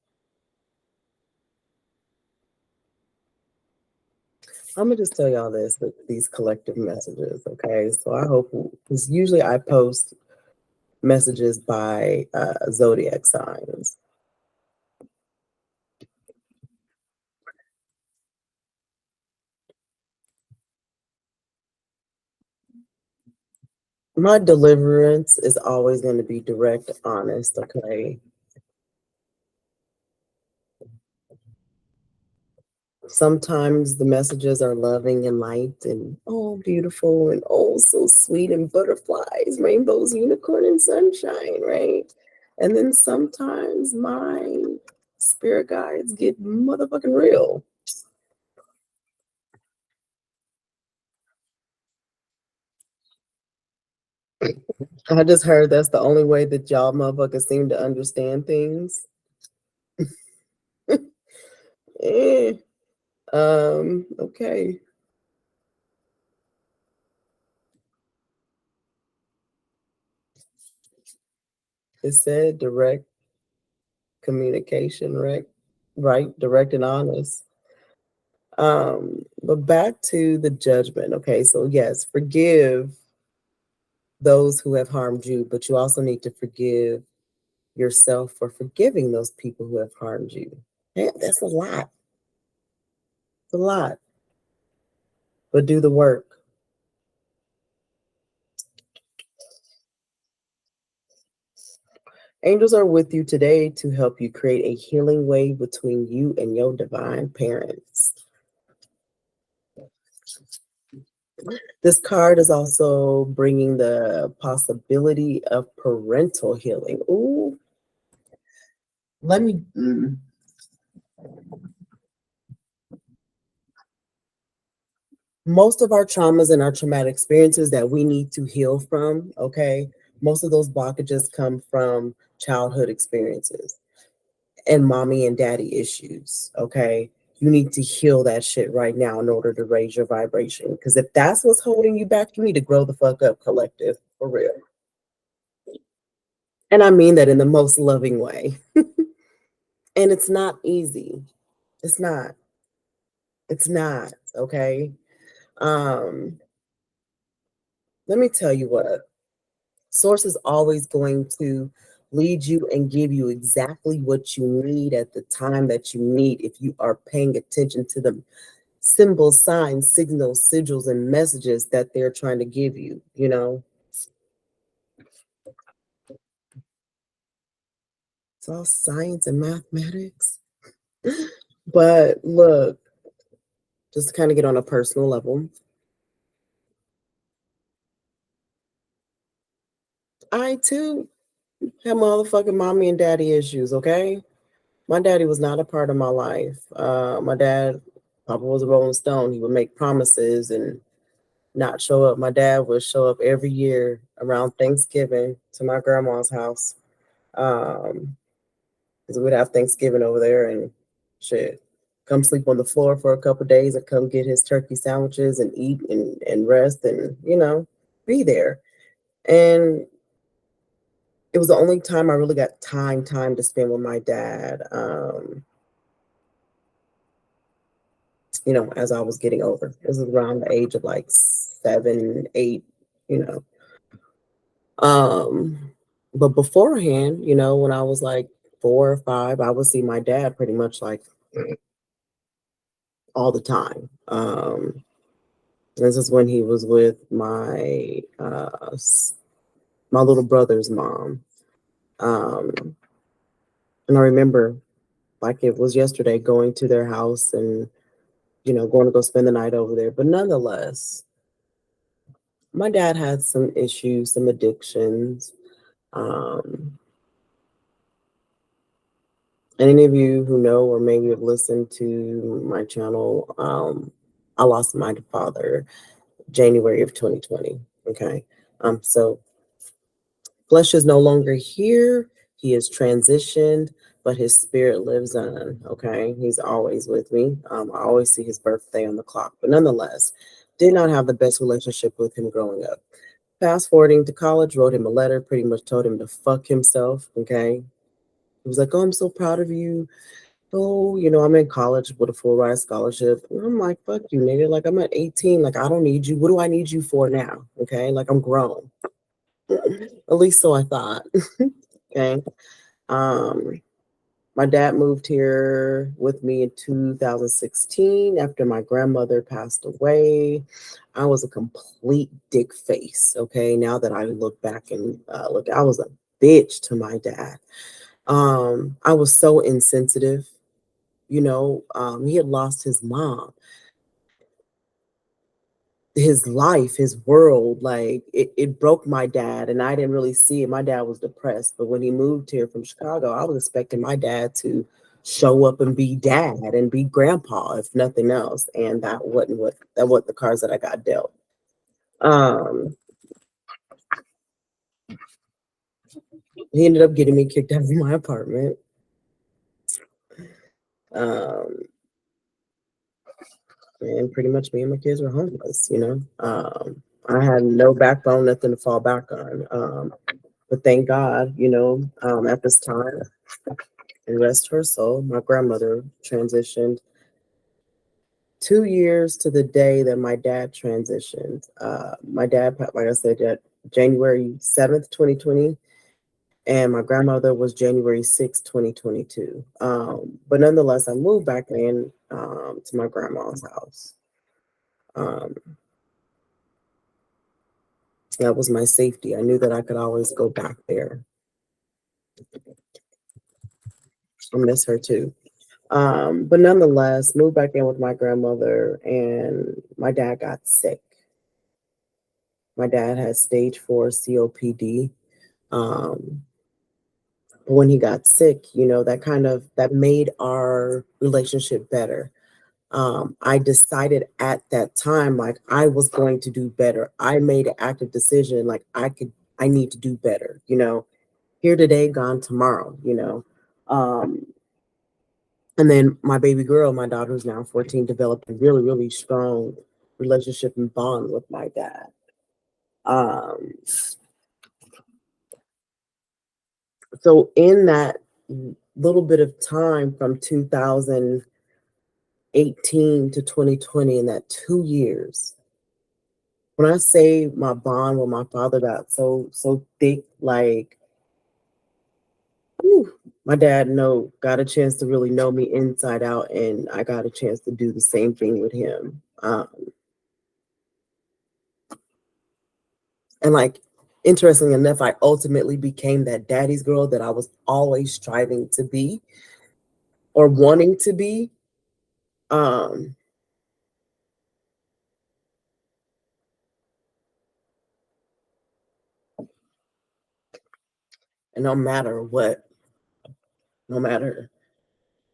gonna just tell y'all this with these collective messages, okay? So I hope, because usually I post messages by zodiac signs. My deliverance is always going to be direct, honest, okay? Sometimes the messages are loving and light and oh, beautiful and oh, so sweet and butterflies, rainbows, unicorn, and sunshine, right? And then sometimes my spirit guides get motherfucking real. I just heard that's the only way that y'all motherfuckers seem to understand things. eh. Okay. It said direct communication, right? Right, direct and honest. But back to the judgment. Okay, so yes, forgive those who have harmed you, but you also need to forgive yourself for forgiving those people who have harmed you. Man, that's a lot. It's a lot. But do the work. Angels are with you today to help you create a healing wave between you and your divine parents. This card is also bringing the possibility of parental healing. Ooh, let me. Most of our traumas and our traumatic experiences that we need to heal from, okay, most of those blockages come from childhood experiences and mommy and daddy issues, okay? You need to heal that shit right now in order to raise your vibration. Because if that's what's holding you back, you need to grow the fuck up, collective, for real. And I mean that in the most loving way. And it's not easy. It's not. It's not, okay? Um, Let me tell you what. Source is always going to lead you and give you exactly what you need at the time that you need if you are paying attention to the symbols, signs, signals, sigils, and messages that they're trying to give you, you know? It's all science and mathematics. But look, just to kind of get on a personal level, I too have motherfucking mommy and daddy issues, okay? My daddy was not a part of my life. My dad, Papa was a Rolling Stone. He would make promises and not show up. My dad would show up every year around Thanksgiving to my grandma's house. Because we'd have Thanksgiving over there and shit. Come sleep on the floor for a couple days and come get his turkey sandwiches and eat and rest and, be there. And it was the only time I really got time to spend with my dad. you know, as I was getting older. This is around the age of like 7, 8, you know. But beforehand, you know, when I was like 4 or 5, I would see my dad pretty much like all the time. This is when he was with my little brother's mom. Um, and I remember like it was yesterday going to their house and, you know, going to go spend the night over there. But nonetheless, my dad had some issues, some addictions. Um, and any of you who know or maybe have listened to my channel, I lost my father January of 2020. Okay. So flesh is no longer here. He is transitioned, but his spirit lives on. Okay. He's always with me. I always see his birthday on the clock, but nonetheless, did not have the best relationship with him growing up. Fast forwarding to college, wrote him a letter, pretty much told him to fuck himself. Okay. He was like, "Oh, I'm so proud of you. Oh, you know, I'm in college with a full ride scholarship." And I'm like, "Fuck you, nigga. Like, I'm at 18. Like, I don't need you. What do I need you for now? Okay. Like, I'm grown." At least so I thought. Okay. Um, my dad moved here with me in 2016 after my grandmother passed away. I was a complete dick face. Okay. Now that I look back and look, I was a bitch to my dad. I was so insensitive. You know, he had lost his mom, his life, his world. Like it broke my dad, and I didn't really see it. My dad was depressed, but when he moved here from Chicago, I was expecting my dad to show up and be dad and be grandpa, if nothing else. And that wasn't the cards that I got dealt. Um, he ended up getting me kicked out of my apartment. Um, and pretty much me and my kids were homeless, you know. I had no backbone, nothing to fall back on. But thank God, you know, at this time, and rest her soul, my grandmother transitioned 2 years to the day that my dad transitioned. My dad, like I said, January 7th, 2020, and my grandmother was January 6th, 2022. But nonetheless, I moved back in to my grandma's house. Um, that was my safety. I knew that I could always go back there. I miss her too. But nonetheless, moved back in with my grandmother, and my dad got sick. My dad had stage 4 COPD. Um, but when he got sick, you know, that made our relationship better. I decided at that time, like I was going to do better. I made an active decision, like I need to do better, you know, here today, gone tomorrow, you know. Um, And then my baby girl, my daughter who's now 14, developed a really, really strong relationship and bond with my dad. Um, so in that little bit of time from 2018 to 2020, in that 2 years, when I say my bond with my father got so thick, like whew, my dad got a chance to really know me inside out, and I got a chance to do the same thing with him. And like, interestingly enough, I ultimately became that daddy's girl that I was always striving to be or wanting to be. Um, and no matter what, no matter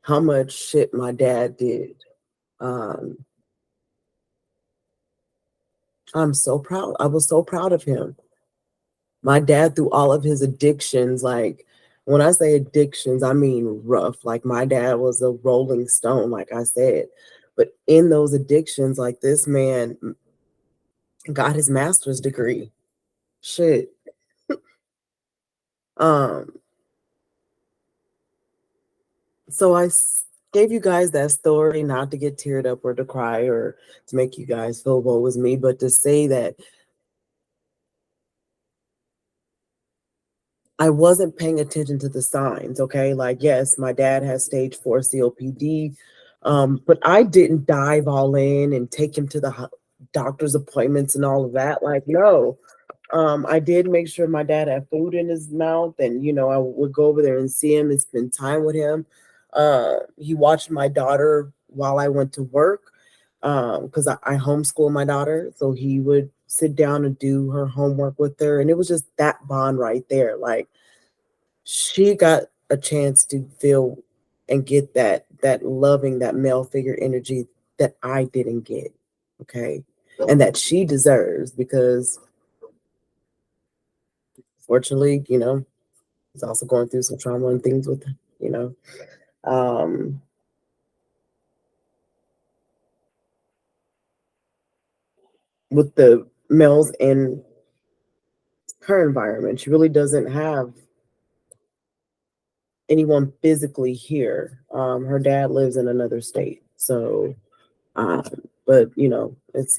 how much shit my dad did, um, I'm so proud. I was so proud of him. My dad, through all of his addictions, like when I say addictions, I mean rough. Like my dad was a rolling stone, like I said. But in those addictions, like this man got his master's degree. Shit. Um, so gave you guys that story not to get teared up or to cry or to make you guys feel woe was me, but to say that I wasn't paying attention to the signs, okay? Like, yes, my dad has stage 4 COPD, but I didn't dive all in and take him to the doctor's appointments and all of that. Like, no. I did make sure my dad had food in his mouth, and I would go over there and see him and spend time with him. He watched my daughter while I went to work, because I homeschool my daughter, so he would sit down and do her homework with her, and it was just that bond right there. Like, she got a chance to feel and get that loving, that male figure energy that I didn't get, okay, and that she deserves because fortunately, he's also going through some trauma and things with, you know, um, with the males in her environment. She really doesn't have anyone physically here. Her dad lives in another state. So, um, but it's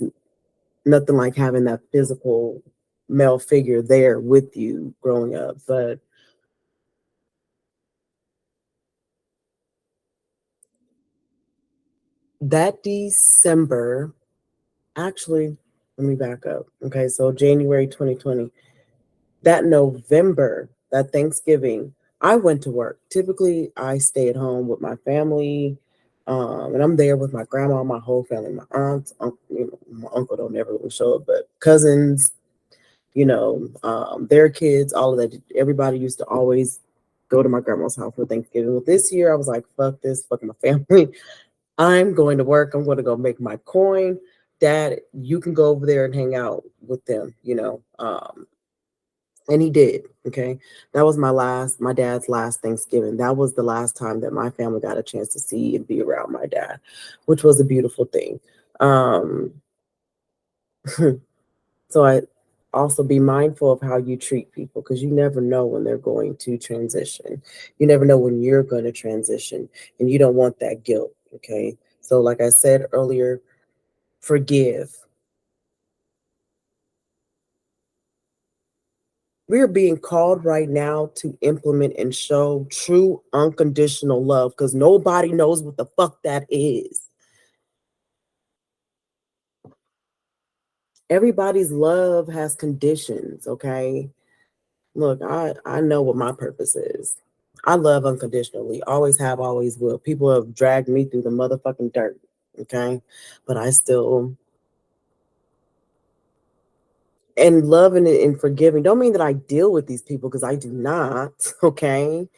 nothing like having that physical male figure there with you growing up. But that December, actually, let me back up. Okay, so January 2020, that November, that Thanksgiving, I went to work. Typically, I stay at home with my family, and I'm there with my grandma, my whole family, my aunts, my uncle don't never really show up, but cousins, their kids, all of that. Everybody used to always go to my grandma's house for Thanksgiving. Well, this year, I was like, fuck this, fuck my family. I'm going to work. I'm going to go make my coin. Dad, you can go over there and hang out with them. And he did. Okay. That was my dad's last Thanksgiving. That was the last time that my family got a chance to see and be around my dad, which was a beautiful thing. Um, so I also be mindful of how you treat people because you never know when they're going to transition. You never know when you're going to transition and you don't want that guilt. Okay. So, like I said earlier, forgive. We're being called right now to implement and show true unconditional love because nobody knows what the fuck that is. Everybody's love has conditions, okay? Look, I know what my purpose is. I love unconditionally, always have, always will. People have dragged me through the motherfucking dirt, okay? But I still, and loving it and forgiving don't mean that I deal with these people because I do not, okay?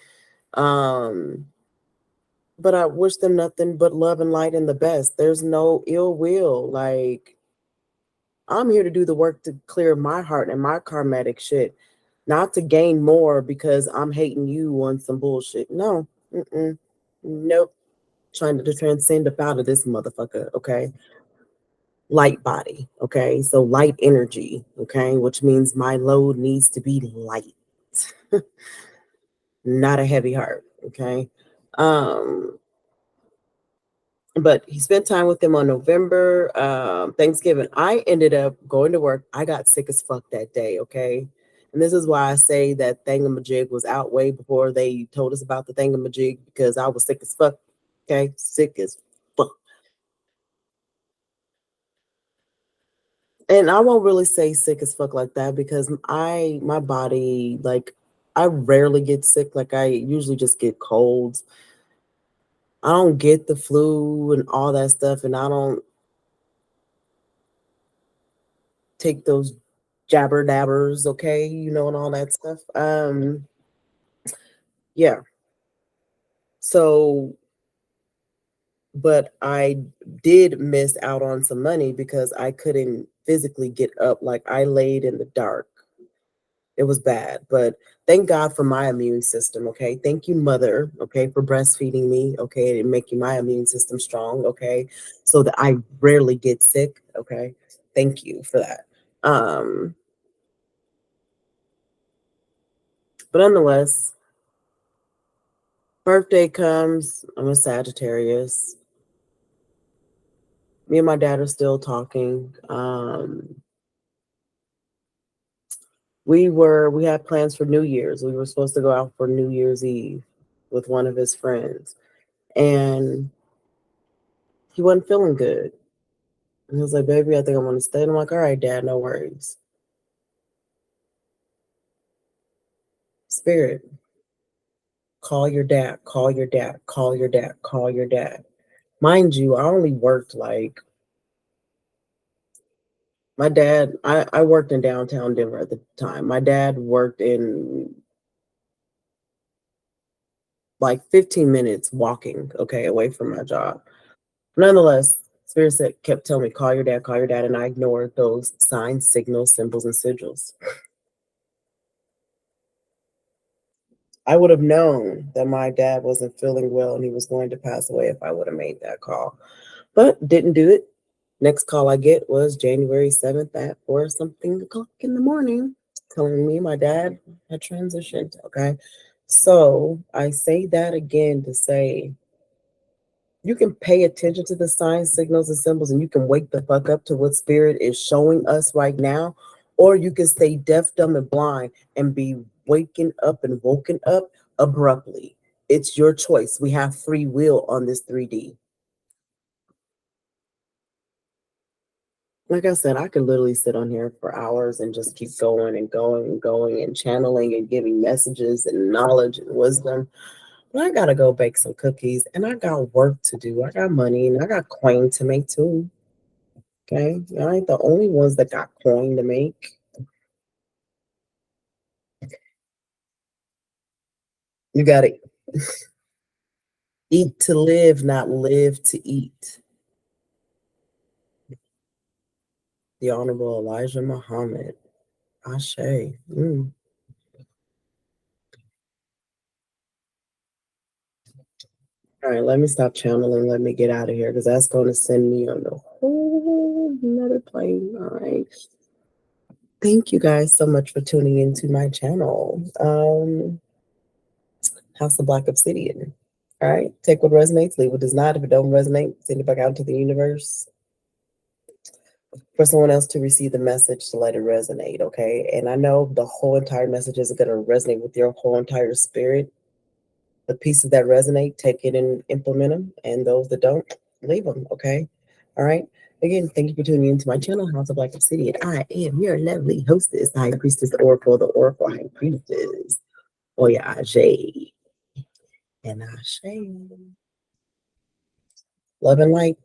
Um, but I wish them nothing but love and light and the best. There's no ill will. Like, I'm here to do the work to clear my heart and my karmatic shit, not to gain more because I'm hating you on some bullshit. No, nope. Trying to transcend up out of this motherfucker, okay? Light body, okay? So light energy, okay? Which means my load needs to be light, not a heavy heart, okay? Um, but he spent time with them on November, Thanksgiving. I ended up going to work. I got sick as fuck that day, okay? And this is why I say that thingamajig was out way before they told us about the thingamajig because I was sick as fuck, okay? Sick as fuck. And I won't really say sick as fuck like that because my body, like, I rarely get sick. Like, I usually just get colds. I don't get the flu and all that stuff, and I don't take those jabber dabbers, okay, and all that stuff. Yeah. So, but I did miss out on some money because I couldn't physically get up. Like, I laid in the dark. It was bad, but thank God for my immune system, okay? Thank you, mother, okay, for breastfeeding me, okay, and making my immune system strong, okay, so that I rarely get sick, okay? Thank you for that. Um, but nonetheless, Birthday comes, I'm a Sagittarius. Me and my dad are still talking. We had plans for New Year's. We were supposed to go out for New Year's Eve with one of his friends. And he wasn't feeling good. And he was like, baby, I think I want to stay. And I'm like, all right, Dad, no worries. Spirit, call your dad, call your dad, call your dad, call your dad. Mind you, I only worked like, my dad, I worked in downtown Denver at the time. My dad worked in like 15 minutes walking, okay, away from my job. Nonetheless, Spirit said, kept telling me, call your dad, and I ignored those signs, signals, symbols, and sigils. I would have known that my dad wasn't feeling well and he was going to pass away if I would have made that call, but didn't do it. Next call I get was January 7th at 4 something o'clock in the morning, telling me my dad had transitioned. Okay. So I say that again to say you can pay attention to the signs, signals, and symbols, and you can wake the fuck up to what spirit is showing us right now, or you can stay deaf, dumb, and blind and be waking up and woken up abruptly. It's your choice. We have free will on this 3D. Like I said, I could literally sit on here for hours and just keep going and going and going and channeling and giving messages and knowledge and wisdom. But I gotta go bake some cookies and I got work to do. I got money and I got coin to make too. Okay, y'all ain't the only ones that got coin to make. You gotta eat to live, not live to eat. The Honorable Elijah Muhammad. Ashe. All right, let me stop channeling. Let me get out of here because that's going to send me on a whole nother plane. All right. Thank you guys so much for tuning into my channel. House of Black Obsidian. All right. Take what resonates, leave what does not. If it don't resonate, send it back out into the universe for someone else to receive the message to let it resonate. Okay. And I know the whole entire message isn't going to resonate with your whole entire spirit. The pieces that resonate, take it and implement them. And those that don't, leave them. Okay. All right. Again, thank you for tuning into my channel, House of Black Obsidian. I am your lovely hostess, the High Priestess Oracle, the Oracle High Priestess. Oh yeah, Ashe. And Ashe. Love and light.